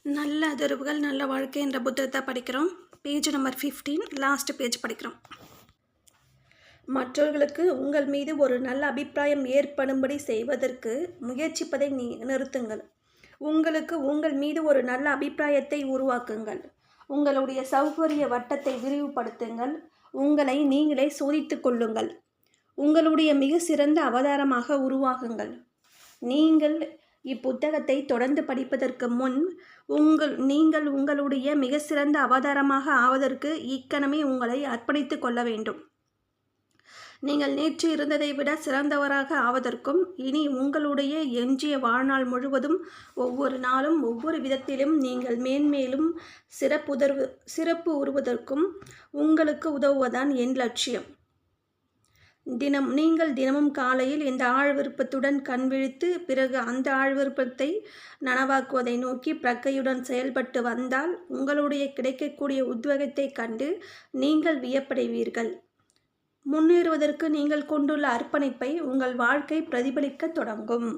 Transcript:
நல்ல அதிர்வுகள் நல்ல வாழ்க்கை என்ற புத்தகத்தை படிக்கிறோம். பேஜ் நம்பர் 15 லாஸ்ட் பேஜ் படிக்கிறோம். மற்றவர்களுக்கு உங்கள் மீது ஒரு நல்ல அபிப்பிராயம் ஏற்படும்படி செய்வதற்கு முயற்சிப்பதை நிறுத்துங்கள். உங்களுக்கு உங்கள் மீது ஒரு நல்ல அபிப்பிராயத்தை உருவாக்குங்கள். உங்களுடைய சௌகரிய வட்டத்தை விரிவுபடுத்துங்கள். உங்களை நீங்களே சோதித்துக் கொள்ளுங்கள். உங்களுடைய மிக சிறந்த அவதாரமாக உருவாகுங்கள். நீங்கள் இப்புத்தகத்தை தொடர்ந்து படிப்பதற்கு முன் நீங்கள் உங்களுடைய மிக சிறந்த அவதாரமாக ஆவதற்கு இக்கணமே உங்களை அர்ப்பணித்துக் கொள்ள வேண்டும். நீங்கள் நேற்று இருந்ததை விட சிறந்தவராக ஆவதற்கும் இனி உங்களுடைய எஞ்சிய வாழ்நாள் முழுவதும் ஒவ்வொரு நாளும் ஒவ்வொரு விதத்திலும் நீங்கள் மேன்மேலும் சிறப்பு உறுவதற்கும் உங்களுக்கு உதவுவதுதான் என் லட்சியம். நீங்கள் தினமும் காலையில் இந்த ஆழ்விருப்பத்துடன் கண் விழித்து பிறகு அந்த ஆழ்விருப்பத்தை நனவாக்குவதை நோக்கி பிரக்கையுடன் செயல்பட்டு வந்தால் உங்களுடைய கிடைக்கக்கூடிய உத்வேகத்தை கண்டு நீங்கள் வியப்படைவீர்கள். முன்னேறுவதற்கு நீங்கள் கொண்டுள்ள அர்ப்பணிப்பை உங்கள் வாழ்க்கை பிரதிபலிக்க தொடங்கும்.